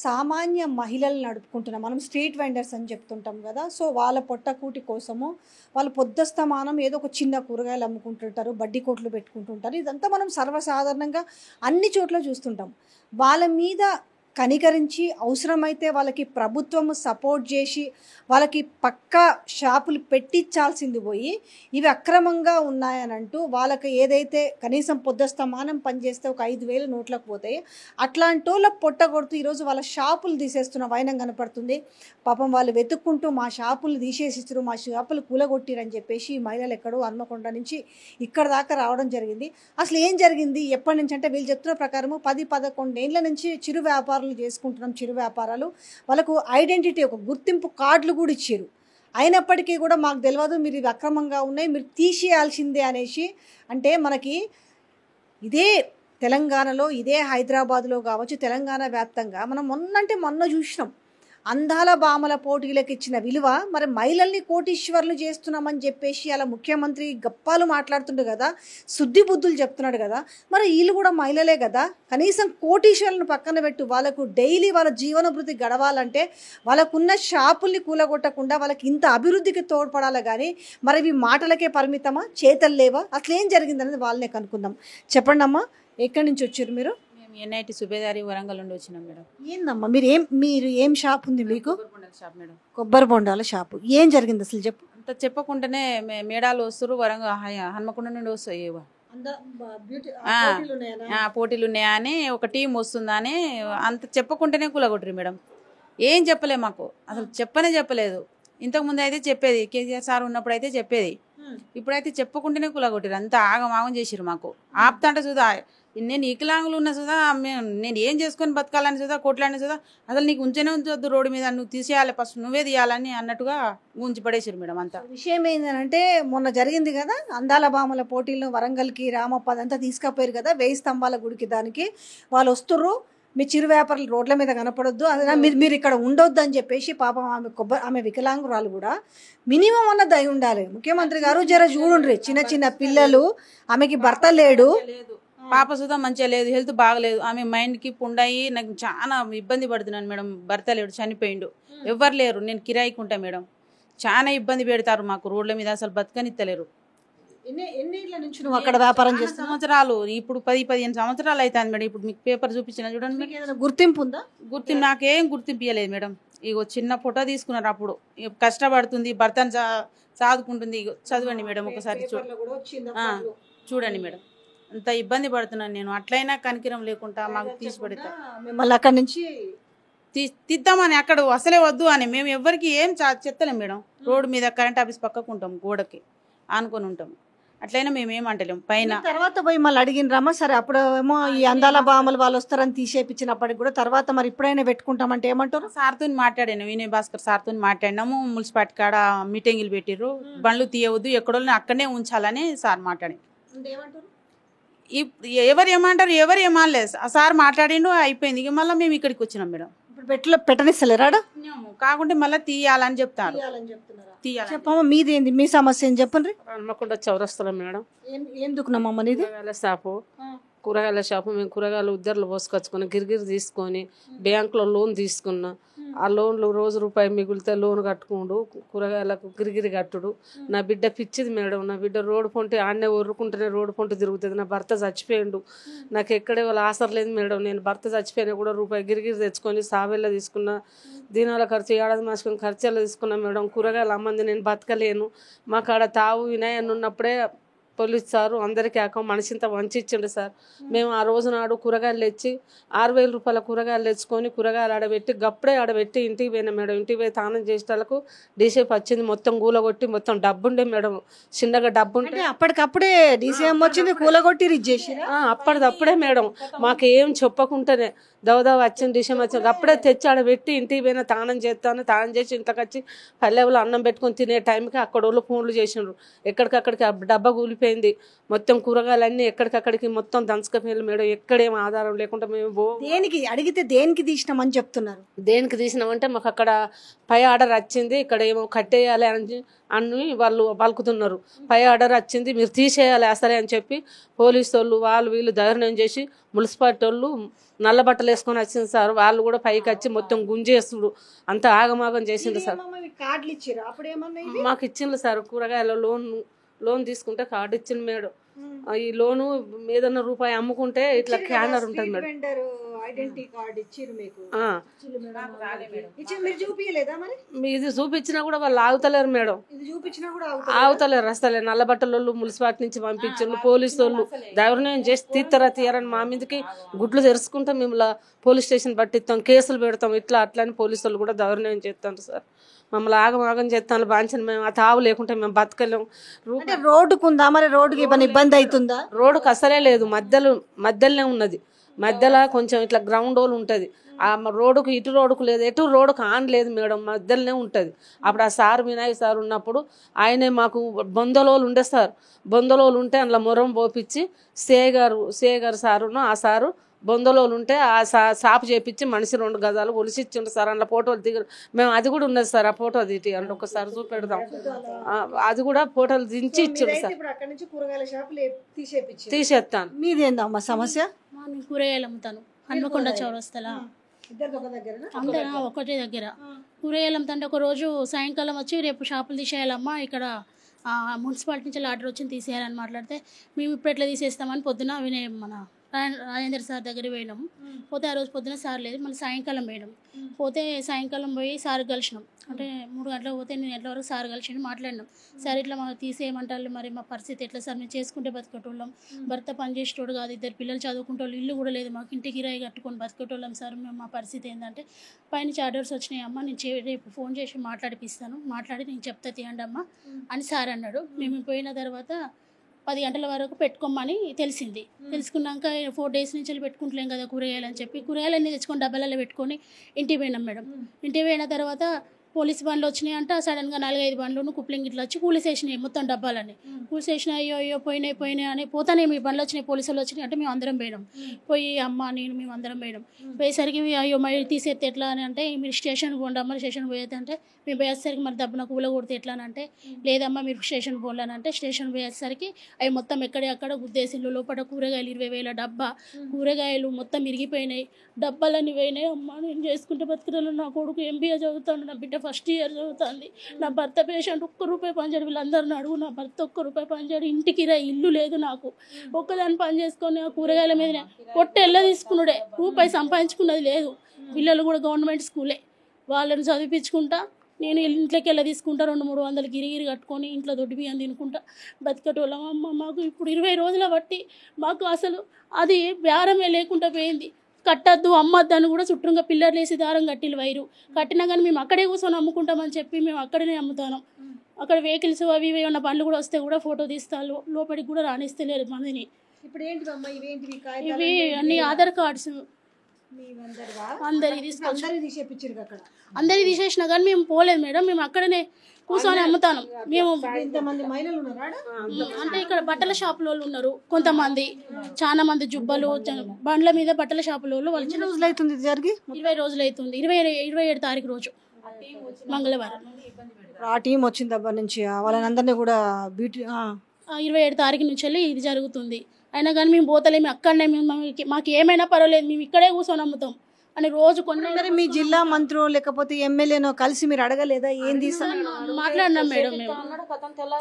సామాన్య మహిళలు నడుపుకుంటున్నాం. మనం స్ట్రీట్ వెండర్స్ అని చెప్తుంటాం కదా. సో వాళ్ళ పొట్టకూటి కోసము వాళ్ళు పొద్దస్తమానం ఏదో ఒక చిన్న కూరగాయలు అమ్ముకుంటుంటారు, బడ్డీ కొట్లు పెట్టుకుంటుంటారు. ఇదంతా మనం సర్వసాధారణంగా అన్ని చోట్ల చూస్తుంటాం. వాళ్ళ మీద కనికరించి అవసరమైతే వాళ్ళకి ప్రభుత్వము సపోర్ట్ చేసి వాళ్ళకి పక్కా షాపులు పెట్టించాల్సింది పోయి ఇవి అక్రమంగా ఉన్నాయని అంటూ వాళ్ళకి ఏదైతే కనీసం పొద్దస్తమానం పనిచేస్తే ఒక 5,000 నోట్లకు పోతాయి అట్లాంటి వాళ్ళ పొట్ట కొడుతూ ఈరోజు వాళ్ళ షాపులు తీసేస్తున్న వైనం కనపడుతుంది. పాపం వాళ్ళు వెతుక్కుంటూ మా షాపులు తీసేసిచ్చారు, మా షాపులు కూలగొట్టిరని చెప్పేసి ఈ మహిళలు ఎక్కడో హన్మకొండ నుంచి ఇక్కడ దాకా రావడం జరిగింది. అసలు ఏం జరిగింది, ఎప్పటి నుంచి అంటే వీళ్ళు చెప్తున్న ప్రకారము 10-11 ఏళ్ళ నుంచి చిరు వ్యాపారాలు చేసుకుంటున్నాం. చిరు వ్యాపారాలు వాళ్ళకు ఐడెంటిటీ ఒక గుర్తింపు కార్డులు కూడా ఇచ్చారు. అయినప్పటికీ కూడా మాకు తెలియదు, మీరు ఇవి అక్రమంగా ఉన్నాయి, మీరు తీసేయాల్సిందే అనేసి. అంటే మనకి ఇదే తెలంగాణలో, ఇదే హైదరాబాద్లో కావచ్చు, తెలంగాణ వ్యాప్తంగా మనం మొన్న చూసినాం అందాల భామల పోటీలకు ఇచ్చిన విలువ మరి మహిళల్ని కోటీశ్వర్లు చేస్తున్నామని చెప్పేసి అలా ముఖ్యమంత్రి గప్పాలు మాట్లాడుతుండే కదా, శుద్ధి బుద్ధులు చెప్తున్నాడు కదా. మరి వీళ్ళు కూడా మహిళలే కదా, కనీసం కోటీశ్వర్లను పక్కన పెట్టు, వాళ్ళకు డైలీ వాళ్ళ జీవనభృతి గడవాలంటే వాళ్ళకున్న షాపుల్ని కూలగొట్టకుండా వాళ్ళకి ఇంత అభివృద్ధికి తోడ్పడాలి. కానీ మరి ఇవి మాటలకే పరిమితమా, చేతలు లేవా, అసలు ఏం జరిగిందనేది వాళ్ళనే కనుక్కుందాం. చెప్పండి అమ్మా, ఎక్కడి నుంచి వచ్చారు మీరు? ఎన్ఐటి సుబేదారి వరంగల్ నుండి వచ్చినాం మేడం. ఏందమ్మా మీరు ఏం షాప్ ఉంది మీకు? షాప్ మేడం, కొబ్బరి బొండాల షాపు. ఏం జరిగింది అసలు చెప్పు. అంత చెప్పకుండానే మేడాలు వస్తారు, వరంగల్ హన్మకొండ నుండి వస్తాయి, పోటీలు ఉన్నాయా అని ఒక టీం వస్తుందా అని అంత చెప్పకుండానే కూలగొట్టరు మేడం. ఏం చెప్పలే మాకు, అసలు చెప్పలేదు. ఇంతకుముందు అయితే చెప్పేది, కేసీఆర్ సార్ ఉన్నప్పుడు అయితే చెప్పేది, ఇప్పుడైతే చెప్పకుండానే కూలగొట్టారు. అంత ఆగమాగం చేసిరు. మాకు ఆపుతాంటే చూదా, నేను వికలాంగులు ఉన్న చూదా, నేను ఏం చేసుకొని బతకాలని చూదా, కొట్లాడిన చూదా, అసలు నీకు ఉంచనే ఉంచొద్దు రోడ్డు మీద, నువ్వు తీసేయాలి, ఫస్ట్ నువ్వే తీయాలని అన్నట్టుగా ఉంచి పడేసారు మేడం. అంతా విషయం ఏంటంటే మొన్న జరిగింది కదా అందాల భామల పోటీలను, వరంగల్కి రామప్ప అదంతా తీసుకపోయారు కదా 1000 స్తంభాల గుడికి. దానికి వాళ్ళు వస్తుర్రు, మీ చిరు వ్యాపారులు రోడ్ల మీద కనపడొద్దు, అదే మీరు ఇక్కడ ఉండొద్దు అని చెప్పేసి పాపం ఆమె వికలాంగురాలు కూడా మినిమం అన్నది అయి ఉండాలి. ముఖ్యమంత్రి గారు జర చూడుండ్రి, చిన్న పిల్లలు, ఆమెకి భర్త లేడు, పాప సుధా మంచిగా లేదు, హెల్త్ బాగలేదు, ఆమె మైండ్కి పుండాయి, నాకు చాలా ఇబ్బంది పడుతున్నాను మేడం. భర్త లేడు, చనిపోయిండు, ఎవ్వరు లేరు, నేను కిరాయికి ఉంటా మేడం. చాలా ఇబ్బంది పెడతారు మాకు రోడ్ల మీద, అసలు బతకనిత్తలేరు. అక్కడ వ్యాపారం చేస్తున్న సంవత్సరాలు, ఇప్పుడు 10-15 సంవత్సరాలు అవుతుంది మేడం. ఇప్పుడు మీకు పేపర్ చూపించిన చూడండి, గుర్తింపు ఉందా? గుర్తింపు నాకేం గుర్తింపు ఇవ్వలేదు మేడం. ఇగో చిన్న ఫోటో తీసుకున్నారు, అప్పుడు కష్టపడుతుంది, భర్తను చదువుకుంటుంది. ఇగో చదవండి మేడం ఒకసారి, చూడండి మేడం. అంత ఇబ్బంది పడుతున్నాను నేను. అట్లయినా కనికరం లేకుండా మాకు తీసి పెడతా, మిమ్మల్ని అక్కడి నుంచి తీద్దామని అక్కడ అసలే వద్దు అని మేము ఎవ్వరికి ఏం చెత్తలేం మేడం. రోడ్డు మీద కరెంట్ ఆఫీస్ పక్కకు ఉంటాం, గోడకి ఆనుకొని ఉంటాం. అట్లయినా మేము ఏమంటలేము. పైన తర్వాత పోయి మళ్ళీ అడిగినరామా? సరే అప్పుడు ఏమో ఈ అందాల భామలు వాళ్ళు వస్తారని తీసేపించినప్పటికి కూడా తర్వాత మరి ఇప్పుడైనా పెట్టుకుంటామంటే ఏమంటారు? సార్తో మాట్లాడాను, వినయ్ భాస్కర్ సార్తో మాట్లాడినాము. మున్సిపాలిటీ కాడ మీటింగ్లు పెట్టిర్రు, బండ్లు తీయవద్దు, ఎక్కడో అక్కడనే ఉంచాలని సార్ మాట్లాడాను. ఎవరు ఏమనలేదు, ఆ సార్ మాట్లాడిండు, అయిపోయింది. ఇక మళ్ళీ మేము ఇక్కడికి వచ్చినాం మేడం. ఇప్పుడు పెట్టనిస్తలేరా? కాకుంటే మళ్ళీ తీయాలని చెప్తారు. చెప్పమ్మా, మీది ఏంది, మీ సమస్య ఏం చెప్పండి. హన్మకొండ చౌరస్తాలో మేడం. ఎందుకున్నామమ్మా ఇది? కూరగాయల షాపు. మేము కూరగాయలు ఉద్దర్లు పోసుకొచ్చుకొని గిరిగిరి తీసుకొని బ్యాంకులో లోన్ తీసుకున్నా. ఆ లోన్లు రోజు రూపాయి మిగిలితే లోన్ కట్టుకుండు, కూరగాయలకు గిరిగిరి కట్టుడు. నా బిడ్డ పిచ్చిది మేడం. నా బిడ్డ రోడ్డు పొంటి ఆడనే ఒర్రుకుంటేనే రోడ్డు పొంటి తిరుగుతుంది. నా భర్త చచ్చిపోయిండు, నాకు ఎక్కడే వాళ్ళ ఆసర లేదు మేడం. నేను భర్త చచ్చిపోయినా కూడా రూపాయి గిరిగిరి తెచ్చుకొని సావెళ్ళ తీసుకున్నా, దీనాల ఖర్చు, ఏడాది మాసుకొని ఖర్చులు తీసుకున్నా మేడం. కూరగాయలు అమ్మంది నేను బతకలేను. మా కాడ తావు వినయన్ ఉన్నప్పుడే పోలీస్ సారు అందరికీ మనిషింత వంచి ఇచ్చిండు సార్. మేము ఆ రోజు నాడు కూరగాయలు తెచ్చి 6,000 రూపాయల కూరగాయలు తెచ్చుకొని కూరగాయలు ఆడబెట్టి గప్పుడే ఆడబెట్టి ఇంటికి పోయినా మేడం. ఇంటికి పోయి తానం చేసేటలకు డీసీఎఫ్ వచ్చింది, మొత్తం కూలగొట్టి, మొత్తం డబ్బుండే మేడం, చిన్నగా డబ్బుంటే అప్పటికప్పుడే డీసీఎం వచ్చింది, కూలగొట్టి రిజ్జేసి అప్పటిదప్పుడే మేడం. మాకు ఏం చెప్పకుంటేనే దవదవ వచ్చింది, డీసీఎం వచ్చింది, అప్పుడే తెచ్చి ఆడబెట్టి ఇంటికి పోయినా తానం చేస్తాను. తానం చేసి ఇంట్లోకి వచ్చి పల్లెవులు అన్నం పెట్టుకొని తినే టైంకి అక్కడ వాళ్ళు ఫోన్లు చేసిండ్రు, ఎక్కడికక్కడికి డబ్బా కూలిపోయింది, అయిపోయింది. మొత్తం కూరగాయలన్నీ ఎక్కడికక్కడికి మొత్తం దంచకపోయింది మేడం. ఎక్కడేం ఆధారం లేకుండా మేము దేనికి అడిగితే దేనికి తీసినామని చెప్తున్నారు? దేనికి తీసినామంటే మాకు అక్కడ పై ఆర్డర్ వచ్చింది, ఇక్కడ ఏమో కట్టేయాలి అని వాళ్ళు పలుకుతున్నారు. పై ఆర్డర్ వచ్చింది, మీరు తీసేయాలి అసలే అని చెప్పి పోలీసు వాళ్ళు వీళ్ళు ధైర్యం చేసి మున్సిపాలిటీ వాళ్ళు నల్ల బట్టలు వేసుకొని వచ్చింది సార్. వాళ్ళు కూడా పైకి వచ్చి మొత్తం గుంజేస్తుడు, అంత ఆగమాగం చేసిండ్రు సార్. కార్డులు ఇచ్చారు అప్పుడు ఏమన్నా? మాకు ఇచ్చిండ్రు సార్, కూరగాయల లోన్ తీసుకుంటే కార్డు ఇచ్చింది మేడం. ఈ లోను ఏదన్నా రూపాయి అమ్ముకుంటే ఇట్లా స్కానర్ ఉంటుంది మేడం. ఐడెంటిటీ కార్డు ఇచ్చిరు మీకు? మీరు చూపియలేదా మరి? ఇది చూపించినా కూడా వాళ్ళు ఆగుతలేరు మేడం. ఇది చూపించినా కూడా ఆగుతలేరు అసలే. నల్ల బట్టల మున్సిపాలిటీ నుంచి పంపించారు, పోలీసు వాళ్ళు దౌర్జన్యం చేసి తీయరని మా మీదకి గుడ్లు తెరుచుకుంటాం, మేము పోలీస్ స్టేషన్ పట్టిస్తాం, కేసులు పెడతాం, ఇట్లా అట్లా అని పోలీసు వాళ్ళు కూడా దౌర్జన్యం చేస్తారు సార్. మమ్మల్ని ఆగమాగం చేస్తాను బాంచని. మేము ఆ తావు లేకుంటే మేము బతకలేము. రోడ్డుకు ఉందా మరి? రోడ్డుకి ఇబ్బంది అవుతుందా? రోడ్డుకు అసలే లేదు, మధ్యలోనే ఉన్నది. మధ్యలో కొంచెం ఇట్లా గ్రౌండ్ హోల్ ఉంటుంది. ఆ రోడ్డుకు ఇటు రోడ్డుకు లేదు, ఎటు రోడ్డుకు ఆన్ లేదు మేడం, మధ్యలోనే ఉంటుంది. అప్పుడు ఆ సార్ వినాయక్ సార్ ఉన్నప్పుడు ఆయనే మాకు బొందలోలు ఉండే సార్. బొందలోలు ఉంటే అందులో మొరం పోపించి సిఐ గారు సారును ఆ సారు బొందలోలు ఉంటే ఆ సాపు చేపించి మనిషి 2 గజాలు ఒలిసిచ్చిండు సార్. అందులో ఫోటోలు దిగ మేము అది కూడా ఉన్నది సార్. ఆ ఫోటో అది అంటే ఒకసారి చూపెడదాం. అది కూడా ఫోటోలు దించి ఇచ్చిండు సార్. తీసేస్తాను. మీదేందమ్మా సమస్య? నేను కూరగాయలు అమ్ముతాను హన్మకొండ చౌరస్తలా. అందరూ ఒకటే దగ్గర కూరగాయలు అమ్ముతాంటే ఒక రోజు సాయంకాలం వచ్చి రేపు షాపులు తీసేయాలమ్మా, ఇక్కడ మున్సిపాలిటీ నుంచి ఆర్డర్ వచ్చింది తీసేయాలని మాట్లాడితే మేము ఇప్పుడు ఎట్లా తీసేస్తామని పొద్దున మన రాజేంద్ర సార్ దగ్గర పోయినాము. పోతే ఆ రోజు పొద్దున సార్ లేదు, మళ్ళీ సాయంకాలం పోయినాం. పోతే సాయంకాలం పోయి సార్ కలిసినాం. అంటే 3 గంటలకు పోతే 8 గంటల వరకు సార్ కలిసి మాట్లాడినాం. సార్ ఇట్లా మాకు తీసేయమంటారు, మరి మా పరిస్థితి ఎట్లా సార్, మేము చేసుకుంటే బతికేటోళ్ళం, భర్త పనిచేసేటోడు కాదు, 2 పిల్లలు చదువుకుంటోళ్ళు, ఇల్లు కూడా లేదు మాకు, ఇంటికి కిరాయి కట్టుకొని బతికేటోళ్ళం సార్. మేము మా పరిస్థితి ఏంటంటే పైనుంచి ఆర్డర్స్ వచ్చినాయి అమ్మ, నేను రేపు ఫోన్ చేసి మాట్లాడిపిస్తాను, మాట్లాడి నేను చెప్తా తీయండి అమ్మ అని సార్ అన్నాడు. మేము పోయిన తర్వాత 10 గంటల వరకు పెట్టుకోమని తెలిసింది. తెలుసుకున్నాక 4 డేస్ నుంచి పెట్టుకుంటలేం కదా కూరగాయలు అని చెప్పి కూరగాయలన్నీ తెచ్చుకొని డబ్బాలలో పెట్టుకొని ఇంటికి పోయినాం మేడం. ఇంటికి పోయిన తర్వాత పోలీస్ బండ్లు వచ్చినాయి అంట. సడన్గా 4-5 బండ్లు కుప్లింగ్ ఇట్లా వచ్చి కూలిసేసినాయి మొత్తం డబ్బాలని. కూలిసేసినాయి, అయ్యో పోయినాయి అని పోతానే మీ బండ్లు వచ్చినాయి, పోలీసు వాళ్ళు వచ్చినాయి అంటే మేము అందరం పోయినాం. పోయి అమ్మ నేను మేము అందరం పోయినాం. పోయేసరికి అయ్యో మరి తీసేస్తే ఎట్లా అని అంటే, మీరు స్టేషన్కి పోండి అమ్మ, స్టేషన్ పోయేది అంటే మేము పోయేసరికి మరి దెబ్బన కూల కొడితే ఎట్లా అని అంటే, లేదమ్మా మీరు స్టేషన్ పోలేనంటే స్టేషన్ పోయేసరికి అవి మొత్తం ఎక్కడెక్కడ గుద్దేసిళ్ళు. లోపల కూరగాయలు 20,000 డబ్బా కూరగాయలు మొత్తం ఇరిగిపోయినాయి, డబ్బాలన్నీ పోయినాయి. అమ్మ నేను చేసుకుంటే బతుకుతాను, నా కొడుకు MBA చదువుతాను, నా బిడ్డ ఫస్ట్ ఇయర్ చదువుతుంది, నా భర్త పేషెంట్, ₹1 పని చేయడు, వీళ్ళందరిని అడుగు, నా భర్త ₹1 పని చేయడు, ఇంటికి ఇల్లు లేదు నాకు, ఒక్కదాన్ని పని చేసుకొని ఆ కూరగాయల మీద పొట్టెల్ల తీసుకున్నాడే, రూపాయి సంపాదించుకున్నది లేదు. పిల్లలు కూడా గవర్నమెంట్ స్కూలే, వాళ్ళని చదివించుకుంటా నేను ఇంట్లోకి వెళ్ళి తీసుకుంటా, 200-300 గిరిగిరి కట్టుకొని ఇంట్లో దొడ్డు బియ్యం తినుకుంటా బతికటోళ్ళం. అమ్మ మాకు ఇప్పుడు 20 రోజుల బట్టి మాకు అసలు అది బేరమే లేకుండా పోయింది. కట్టద్దు అమ్మద్దు అని కూడా చుట్టూగా పిల్లర్లు వేసి దారం కట్టిలు వైరు కట్టినా కానీ మేము అక్కడే కూర్చొని అమ్ముకుంటామని చెప్పి మేము అక్కడనే అమ్ముతాను. అక్కడ వెహికల్స్ అవి ఇవి ఉన్న బండ్లు కూడా వస్తే కూడా ఫోటో తీస్తారు, లోపలికి కూడా రాణిస్తలేరు మందిని. ఇప్పుడు ఏంటివమ్మా ఇవి అన్ని ఆధార్ కార్డ్స్ అందరికి అందరికి తీసేసినా కానీ మేము పోలేదు మేడం, మేము అక్కడనే కూర్చొని అమ్ముతాను. మేము అంటే ఇక్కడ బట్టల షాపులో ఉన్నారు కొంతమంది, చాలా మంది జుబ్బలు బండ్ల మీద బట్టల షాపులో వాళ్ళు. 20 రోజులు అవుతుంది జరిగి? 20 రోజులు అవుతుంది. 27 తారీఖు రోజు మంగళవారం ఆ టీం వచ్చిన దగ్గర నుంచి వాళ్ళందరినీ కూడా 27 తారీఖు నుంచి వెళ్ళి ఇది జరుగుతుంది. అయినా కానీ మేము పోతలేము, అక్కడనే మాకు ఏమైనా పర్వాలేదు, మేము ఇక్కడే కూర్చొని అమ్ముతాం అని రోజు కొన్ని. మీ జిల్లా మంత్రో లేకపోతే ఎమ్మెల్యేనో కలిసి మీరు అడగలేదా? ఏం మాట్లాడినాం మేడం, మేము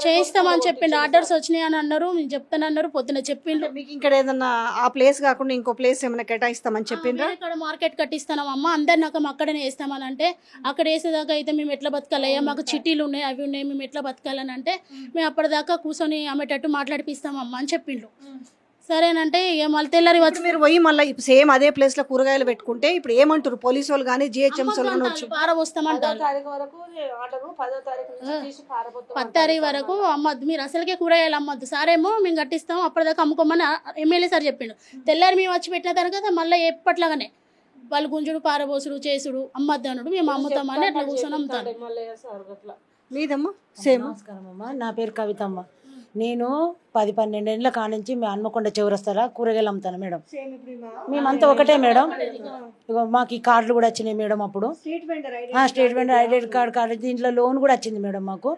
చేయిస్తామని చెప్పిండు, ఆర్డర్స్ వచ్చినాయి అని అన్నారు, నేను చెప్తానన్నారు, పొద్దున చెప్పిండు. మీకు ఇక్కడ ఏదన్నా ఆ ప్లేస్ కాకుండా ఇంకో ప్లేస్ ఏమైనా కేటాయిస్తామని చెప్పిండ్రా? ఇక్కడ మార్కెట్ కట్టిస్తాం అమ్మ, అందరు నాకు అక్కడనే వేస్తామని అంటే, అక్కడ వేసేదాకా అయితే మేము ఎట్లా బతకాలయ్యా, మాకు చిట్టీలు ఉన్నాయి అవి ఉన్నాయి, మేము ఎట్లా బతకాలని అంటే, మేము అప్పటిదాకా కూర్చొని అమ్మేటట్టు మాట్లాడిపిస్తామమ్మ అని చెప్పిండు. సరేనంటే ఇక మళ్ళీ తెల్లారి వచ్చి మీరు పోయి మళ్ళీ సేమ్ అదే ప్లేస్ లో కూరగాయలు పెట్టుకుంటే ఇప్పుడు ఏమంటారు పోలీసు వాళ్ళు కానీ GHMC వాళ్ళు వచ్చి పారబోస్తామంటారు. 10 తారీఖు వరకు అమ్మద్దు, మీరు అసలుకే కూరగాయలు అమ్మద్దు, సారేమో మేము కట్టిస్తాం అప్పటిదాకా అమ్ముకోమని ఎమ్మెల్యే సార్ చెప్పిండు. తెల్లారి మేము వచ్చి పెట్టిన తర్వాత మళ్ళీ ఎప్పట్లాగానే వాళ్ళు గుంజుడు పారబోసుడు చేసుడు అమ్మద్దు అన్నాడు, మేము అమ్ముతామని అట్లా కూర్చొని అమ్ముతాను. మీదమ్మా సేమ్? నమస్కారం అమ్మ, నా పేరు కవితమ్మ. నేను 10-12 ఏళ్ళ కానుంచి మీ హన్మకొండ చౌరస్తాలో కూరగాయలు అమ్ముతాను మేడం. మేమంతా ఒకటే మేడం. ఇగో మాకు ఈ కార్డులు కూడా వచ్చినాయి మేడం. అప్పుడు స్టేట్ వెండర్ ఐడెంటిటీ కార్డు దీంట్లో లోన్ కూడా వచ్చింది మేడం. మాకు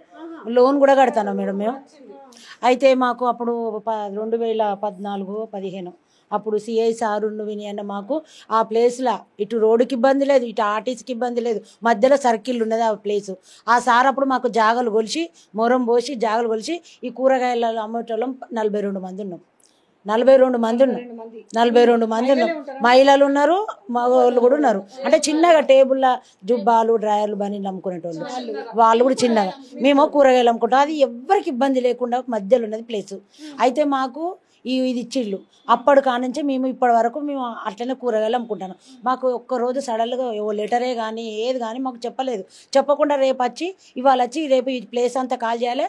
లోన్ కూడా కడతాను మేడం మేము. అయితే మాకు అప్పుడు 2014-15 అప్పుడు సిఐ సారు విని అన్న మాకు ఆ ప్లేస్లో ఇటు రోడ్డుకి ఇబ్బంది లేదు, ఇటు ఆర్టీసీకి ఇబ్బంది లేదు, మధ్యలో సర్కిల్ ఉన్నది ఆ ప్లేసు. ఆ సార్ అప్పుడు మాకు జాగలు కొలిచి మొరం పోసి జాగలు కొలిచి ఈ కూరగాయలలో అమ్మేటోళ్ళం 42 మంది ఉన్నాం. 42 మంది ఉన్నాం. 42 మంది ఉన్నాం. మహిళలు ఉన్నారు, మగవాళ్ళు కూడా ఉన్నారు. అంటే చిన్నగా టేబుల్ల జుబ్బాలు డ్రాయర్లు బనీలు అమ్ముకునేటోళ్ళు వాళ్ళు కూడా చిన్నగా. మేము కూరగాయలు అమ్ముకుంటాం. అది ఎవరికి ఇబ్బంది లేకుండా మధ్యలో ఉన్నది ప్లేసు. అయితే మాకు ఇది ఇచ్చిళ్ళు. అప్పటి కానుంచి మేము ఇప్పటి వరకు మేము అట్లనే కూరగాయలు అమ్ముకుంటాను. మాకు ఒక్కరోజు సడన్గా ఓ లెటరే కానీ ఏది కానీ మాకు చెప్పలేదు. చెప్పకుండా రేపు వచ్చి ఇవాళ వచ్చి రేపు ఈ ప్లేస్ అంతా కాల్ చేయాలి.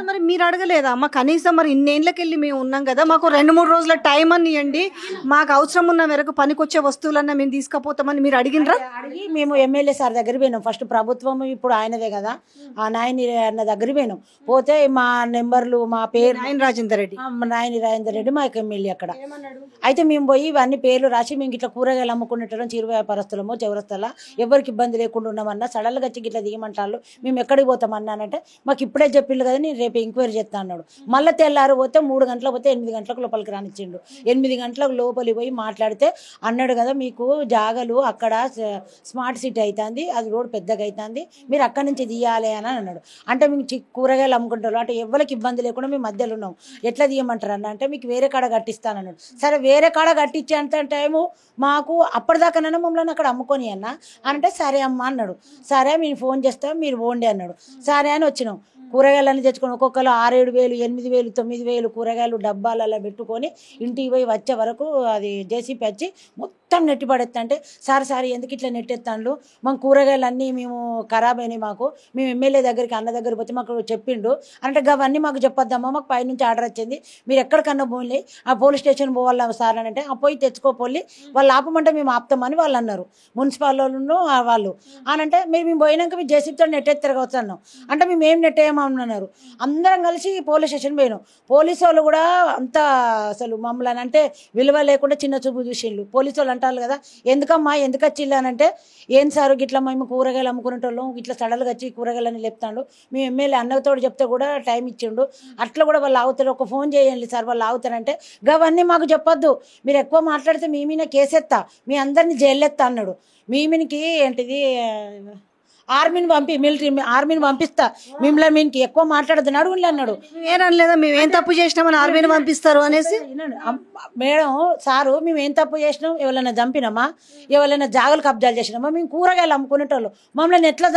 మరి మీరు అడగలేదా అమ్మ కనీసం? మరి ఇన్నేళ్ళకి వెళ్ళి మేము ఉన్నాం కదా, మాకు 2-3 రోజుల టైం అని ఇవ్వండి, మాకు అవసరం ఉన్న మేరకు పనికొచ్చే వస్తువులన్నా మేము తీసుకుపోతామని మీరు అడిగినరా? అడిగి మేము ఎమ్మెల్యే సార్ దగ్గర పోయినాం. ఫస్ట్ ప్రభుత్వం ఇప్పుడు ఆయనదే కదా, ఆ నాయని అన్న దగ్గర పోయినాం. పోతే మా నెంబర్లు మా పేరు నాయని రాజేందర్ రెడ్డి మా ఎమ్మెల్యే అక్కడ. అయితే మేము పోయి ఇవన్నీ పేర్లు రాసి మేము ఇట్లా కూరగాయలు అమ్ముకునేటం చిరు వ్యాపారస్తులమో చౌరస్తలా ఎవరికి ఇబ్బంది లేకుండా ఉన్నామన్నా సడన్గా వచ్చి ఇట్లా దిగమంటారు, మేము ఎక్కడికి పోతామన్నానంటే మాకు ఇప్పుడే చెప్పిండు కదా నేను రేపు ఎంక్వైరీ చేస్తా అన్నాడు. మళ్ళీ తెల్లారు పోతే 3 గంటలకు పోతే 8 గంటలకు లోపలికి రానిచ్చిండు. 8 గంటలకు లోపలికి పోయి మాట్లాడితే అన్నాడు కదా మీకు జాగలు అక్కడ స్మార్ట్ సిటీ అవుతుంది, అది రోడ్ పెద్దగా అవుతుంది, మీరు అక్కడి నుంచి తీయాలి అని అన్నాడు. అంటే మేము కూరగాయలు అమ్ముకుంటారు అంటే ఎవరికి ఇబ్బంది లేకుండా మేము మధ్యలో ఉన్నాం, ఎట్లా తీయమంటారు అన్న అంటే మీకు వేరే కాడ కట్టిస్తానన్నాడు. సరే వేరే కాడ కట్టించేంత టైము మాకు అప్పటిదాకానైనా మమ్మల్ని అక్కడ అమ్ముకొని అన్న అంటే సరే అమ్మ అన్నాడు. సరే మీరు ఫోన్ చేస్తాం మీరు పోండి అన్నాడు. సరే అని వచ్చినాం. కూరగాయలన్నీ తెచ్చుకొని ఒక్కొక్కరు 6-7 వేలు 8 వేలు 9 వేలు కూరగాయలు డబ్బాలలో పెట్టుకొని ఇంటికి పోయి వచ్చే వరకు అది జేసీపీ వచ్చి మొత్తం నెట్టి పడేస్తా అంటే సార్ ఎందుకు ఇట్లా నెట్టేస్తాను, మా కూరగాయలు అన్నీ మేము ఖరాబ్ అయినాయి, మాకు మేము ఎమ్మెల్యే దగ్గరికి అన్న దగ్గరికి పోతే మాకు చెప్పిండు అంటే అవన్నీ మాకు చెప్పొద్దమ్మా, మాకు పైనుంచి ఆర్డర్ వచ్చింది, మీరు ఎక్కడికన్నా పోలే ఆ పోలీస్ స్టేషన్ పోవాలా సార్ అని అంటే పోయి తెచ్చుకోపోలి వాళ్ళు ఆపమంటే మేము ఆపుతామని వాళ్ళు అన్నారు. మున్సిపల్ వాళ్ళు అనంటే మేము పోయినాక మేము జేసీపీతో నెట్టేస్తారు కావచ్చు అన్నాం. అంటే మేము ఏం నెట్టేయమన్నారు. అందరం కలిసి పోలీస్ స్టేషన్ పోయినాం. పోలీసు వాళ్ళు కూడా అంత అసలు మమ్మల్ని అంటే విలువ లేకుండా చిన్న చూపు చూసిండ్రు. పోలీసు వాళ్ళు అంటారు కదా ఎందుకమ్మా ఎందుకు వచ్చిల్లు అని అంటే ఏం సార్ ఇట్లా మేము కూరగాయలు అమ్ముకునేటోళ్ళం ఇట్లా సడన్గా వచ్చి కూరగాయలని లేపుతాడు, మేము ఎమ్మెల్యే అన్నతో చెప్తే కూడా టైం ఇచ్చిండు, అట్లా కూడా వాళ్ళు ఆగుతారు, ఒక ఫోన్ చేయండి సార్ వాళ్ళు ఆగుతారంటే అవన్నీ మాకు చెప్పొద్దు, మీరు ఎక్కువ మాట్లాడితే మీ మీద కేసెత్తా, మీ అందరినీ జైలు ఎత్తా అన్నాడు. మీ మీనికి ఏంటిది ఆర్మీని పంపిస్తా, మిమ్మల్ని మీనికి ఎక్కువ మాట్లాడద్దు అడుగులే అన్నాడు. ఏనలేదా మేము ఏం తప్పు చేసినామని ఆర్మీని పంపిస్తారు అనేసి? మేడం సారు మేము ఏం తప్పు చేసినాం, ఎవరైనా చంపినామా, ఎవరైనా జాగలు కబ్జాలు చేసినామా, మేము కూరగాయలు అమ్ముకునేటోళ్ళు మమ్మల్ని ఎట్లా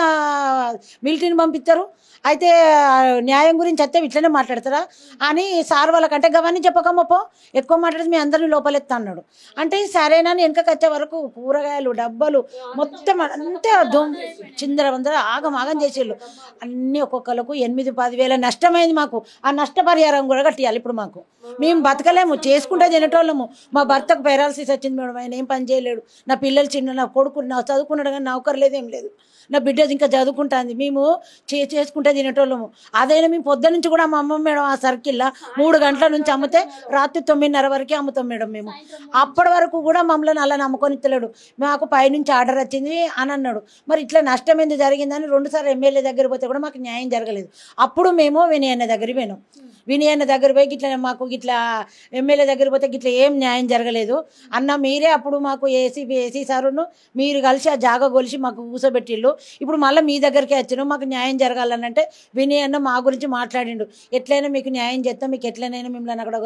మిలిటరీని పంపిస్తారు? అయితే న్యాయం గురించి అయితే ఇట్లనే మాట్లాడతారా అని సార్ వాళ్ళకంటే అవన్నీ చెప్పకమ్మపో ఎక్కువ మాట్లాడితే మీ అందరినీ లోపలెత్తా అన్నాడు. అంటే సరేనా వెనకకి వచ్చే వరకు కూరగాయలు డబ్బాలు మొత్తం అంతే చిందర ఆగం చేసేళ్ళు అన్నీ ఒక్కొక్కరికి 8-10 వేల నష్టమైంది. మాకు ఆ నష్టపరిహారం కూడా కట్టియాలి. ఇప్పుడు మాకు మేము బతకలేము, చేసుకుంటే తినేటోళ్ళము. మా భర్తకు పెరాలసిస్ వచ్చింది మేడం, ఆయన ఏం పని చేయలేడు, నా పిల్లలు చిన్న, నా కొడుకు చదువుకున్నాడు కానీ నౌకరు లేదేం లేదు, నా బిడ్డ ఇంకా చదువుకుంటుంది, మేము చేసుకుంటే తినేటోళ్ళము. అదైనా మేము పొద్దు నుంచి కూడా మా అమ్మ మేడం ఆ సర్కిల్లో 3 గంటల నుంచి అమ్మితే రాత్రి 9:30 వరకే అమ్ముతాం మేడం మేము. అప్పటి వరకు కూడా మమ్మల్ని అలా నమ్ముకొని ఇస్తలేడు. మాకు పైనుంచి ఆర్డర్ వచ్చింది అని అన్నాడు. మరి ఇట్లా నష్టం ఎందుకు జరిగిందని 2 సార్లు ఎమ్మెల్యే దగ్గర పోతే కూడా మాకు న్యాయం జరగలేదు. అప్పుడు మేము వినయన్న దగ్గరికి పోయినాం. వినయన్న దగ్గర పోయి గిట్లా మాకు గిట్లా ఎమ్మెల్యే దగ్గర పోతే గిట్లా ఏం న్యాయం జరగలేదు అన్న, మీరే అప్పుడు మాకు ఏసీ సారును మీరు కలిసి ఆ జాగా కొలిసి మాకు కూసోబెట్టిళ్ళు, ఇప్పుడు మళ్ళీ మీ దగ్గరికే వచ్చినాం, మాకు న్యాయం జరగాలని అంటే వినయన్న మా గురించి మాట్లాడిండు. ఎట్లయినా మీకు న్యాయం చేస్తాం, మీకు ఎట్లనైనా మిమ్మల్ని అక్కడ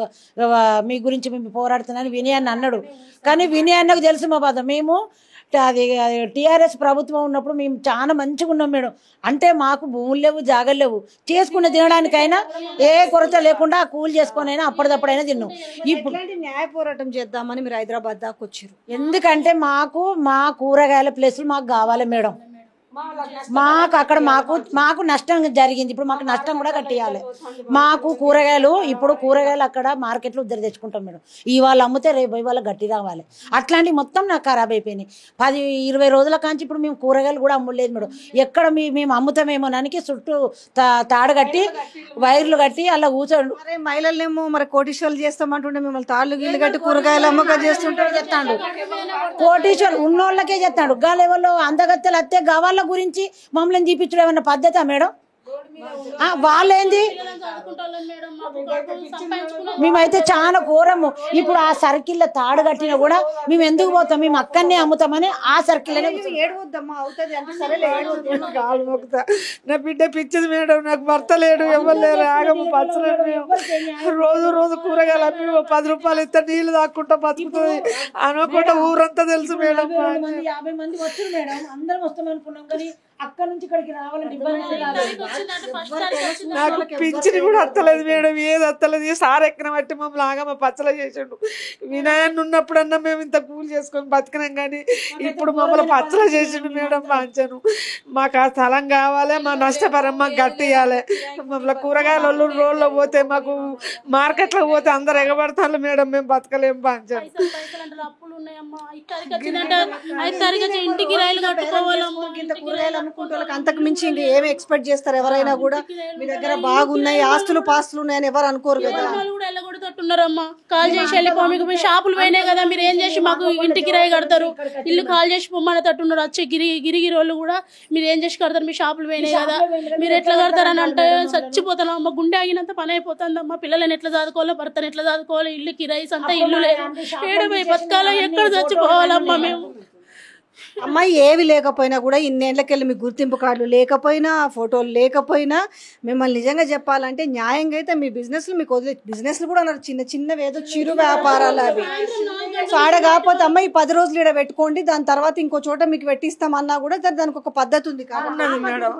మీ గురించి మేము పోరాడుతున్నాను వినయన్న అన్నాడు. కానీ వినయన్నకు తెలుసు మా బాధ. మేము అది టీఆర్ఎస్ ప్రభుత్వం ఉన్నప్పుడు మేము చాలా మంచిగా ఉన్నాం మేడం. అంటే మాకు భూములు లేవు, జాగలు లేవు, చేసుకున్న తినడానికైనా ఏ కొరత లేకుండా కూలి చేసుకొని అయినా అప్పటిదప్పుడైనా తిన్నాం. ఇప్పుడు న్యాయ పోరాటం చేద్దామని మీరు హైదరాబాద్ దాకా వచ్చారు. ఎందుకంటే మాకు మా కూరగాయల ప్లేసులు మాకు కావాలి మేడం. మాకు అక్కడ మాకు నష్టం జరిగింది. ఇప్పుడు మాకు నష్టం కూడా కట్టియాలి. మాకు కూరగాయలు ఇప్పుడు కూరగాయలు అక్కడ మార్కెట్లో ఉద్దరి తెచ్చుకుంటాం మేడం. ఇవాళ అమ్మితే రేపు ఇవాళ గట్టి రావాలి. అట్లాంటివి మొత్తం నాకు ఖరాబ్ అయిపోయినాయి. 10-20 రోజుల కాంచి ఇప్పుడు మేము కూరగాయలు కూడా అమ్ములేదు మేడం. ఎక్కడ మేము అమ్ముతామేమోనానికి చుట్టూ తాడు కట్టి వైర్లు కట్టి అలా కూర్చోండు. మరి మహిళలనేమో మరి కోటీశ్వర్లు చేస్తామంటుండే మిమ్మల్ని తాళ్ళు గీళ్ళు కట్టి కూరగాయలు అమ్మకం చేస్తుంటాడు చెప్తాడు. కోటీశ్వర్ ఉన్నోళ్ళకే చెప్తాడు. గా లెవెల్లో అందగత్తెలు అత్తే గవాళ్ళ గురించి మమ్మల్ని చూపించడం ఏమన్నా పద్ధతా మేడం? వాళ్ళేంది మేమైతే చాలా ఘోరము. ఇప్పుడు ఆ సర్కిల్ తాడు కట్టినా కూడా మేము ఎందుకు పోతాం? మేము అక్కడనే అమ్ముతామని ఆ సర్కిల్ ఏడవద్దమ్మా అవుతుంది అంటే సరే కాలు మొక్కుతా. నా బిడ్డ పిచ్చిది మేడం, నాకు భర్త లేడు, ఎవరు లేరు, ఆగము పచ్చలేడు. రోజు కూరగాయలు అమ్మి 10 రూపాయలు ఇస్తే నీళ్లు దాక్కుంటా బతుకుతుంది అనుకుంటా ఊరంతా తెలుసు మేడం. 50 మంది వచ్చారు మేడం, అందరం వస్తాం అనుకున్నాం కానీ అక్కడ నుంచి ఇక్కడికి రావాలంటే నాకు పింఛని కూడా అత్తలేదు మేడం, ఏది అత్తలేదు. సార్ ఎక్కిన బట్టి మమ్మల్ని ఆగమ పచ్చల చేసాడు. వినాయన్ని ఉన్నప్పుడన్నా మేము ఇంత కూలి చేసుకొని బతికినాం కానీ ఇప్పుడు మమ్మల్ని పచ్చల చేసిండు మేడం. పాంచాను మాకు ఆ స్థలం కావాలి, మా నష్టపరం మాకు గట్టియాలి. మమ్మల్ని కూరగాయల రోడ్లో పోతే మాకు మార్కెట్లో పోతే అందరు ఎగబడతారు మేడం, మేము బతకలేము. పాంచాను అప్పులు ఉన్నాయమ్మా, ఇంటికి రైలు కట్టుకోవాలమ్మా. అంతకు మించి ఇంక ఏమి ఎక్స్పెక్ట్ చేస్తారు ఎవరైనా కూడా? మీ దగ్గర బాగున్నాయి, ఆస్తులు పాస్తులు ఉన్నాయని ఎవరు అనుకోరు కదా. కూడా వెళ్ళగొడుతున్నారమ్మా. కాల్ చేసి వెళ్ళిపో, మీకు షాపులు పోయినాయి కదా, మీరు ఏం చేసి మాకు ఇంటికి కిరాయి కడతారు? ఇల్లు కాల్ చేసి పొమ్మని తట్టున్నారు. వచ్చే గిరిగిరి వాళ్ళు కూడా మీరు ఏం చేసి కడతారు? మీ షాపులు పోయినాయి కదా, మీరు ఎట్లా కడతారని అంటే చచ్చిపోతాను అమ్మ. గుండె ఆగినంత పని అయిపోతుందమ్మా. పిల్లలని ఎట్లా చదువుకోవాలో, భర్తను ఎట్లా చదువుకోవాలో, ఇల్లు కిరాయి అంతా ఇల్లు లేదు. ఏడపోయి బతకాలో, ఎక్కడ చచ్చిపోవాలమ్మా మేము? అమ్మాయి ఏవి లేకపోయినా కూడా ఇన్నేళ్లకెళ్ళి మీ గుర్తింపు కార్డులు లేకపోయినా, ఫోటోలు లేకపోయినా, మిమ్మల్ని నిజంగా చెప్పాలంటే న్యాయంగా అయితే మీ బిజినెస్లు మీకు వదిలే బిజినెస్లు కూడా అన్నారు, చిన్న చిన్నవి ఏదో చిరు వ్యాపారాలు అవి. సో ఆడ కాకపోతే అమ్మాయి 10 రోజులు ఇక్కడ పెట్టుకోండి, దాని తర్వాత ఇంకో చోట మీకు పెట్టిస్తామన్నా కూడా దానికి ఒక పద్ధతి ఉంది ఉన్నది మేడం.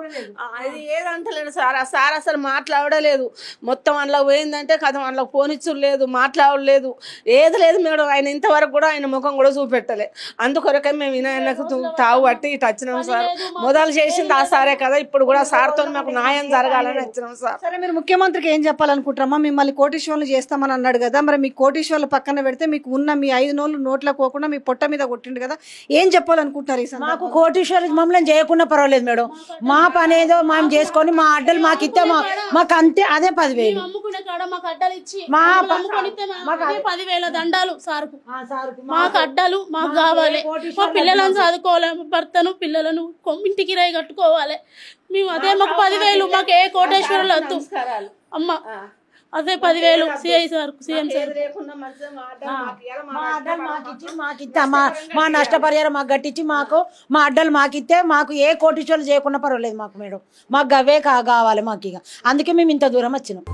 అది ఏదంటలేడు సార్. ఆ సార్ అసలు మాట్లాడలేదు. మొత్తం అందులో పోయిందంటే కథ అందులో పోనిచ్చు లేదు, మాట్లాడలేదు, ఏది లేదు మేడం. ఆయన ఇంతవరకు కూడా ఆయన ముఖం కూడా చూపెట్టలే. అందుకొరకే మేము వినాయనకు తావు పట్టి ఇటు వచ్చినాం సార్. మొదలు చేసింది ఆ సారే కదా, ఇప్పుడు కూడా సార్తో మాకు న్యాయం జరగాలని వచ్చినాం సార్. సరే, మీరు ముఖ్యమంత్రికి ఏం చెప్పాలనుకుంటారమ్మా? మిమ్మల్ని కోటీశ్వర్లు చేస్తామని అన్నాడు కదా, మరి మీ కోటీశ్వర్లు పక్కన పెడితే మీకు ఉన్న మీ 5 నోళ్ళు నోట్లకు పోకుండా మీ పొట్ట మీద కొట్టిండు కదా, ఏం చెప్పాలనుకుంటున్నారు? ఈ మాకు కోటీశ్వరి మమ్మల్ని చేయకుండా పర్వాలేదు మేడం. మా పని ఏదో మేము చేసుకొని మా అడ్డలు మాకు ఇస్తే మాకు అంతే, అదే 10,000. అమ్ముకునే కాడ మాకు అడ్డలు ఇచ్చి మా 10,000 దండాలు సార్కు. మాకు అడ్డలు మాకు కావాలి. మా పిల్లలను చదువుకోవాలి, భర్తను పిల్లలను ఇంటికి రాయి కట్టుకోవాలి. మేము అదే మాకు 10,000. మాకు ఏ కోటేశ్వరులు వద్దు అమ్మ, అదే 10,000 సిఐ సార్, సీఎం సార్. మా నష్టపరిహారం మాకు గట్టించి మా అడ్డలు మాకిస్తే మాకు ఏ కోటీశ్వరులు చేయకుండా పర్వాలేదు మాకు మేడం. మాకు అవే కావాలి మాకు. ఇక అందుకే మేము ఇంత దూరం వచ్చినాం.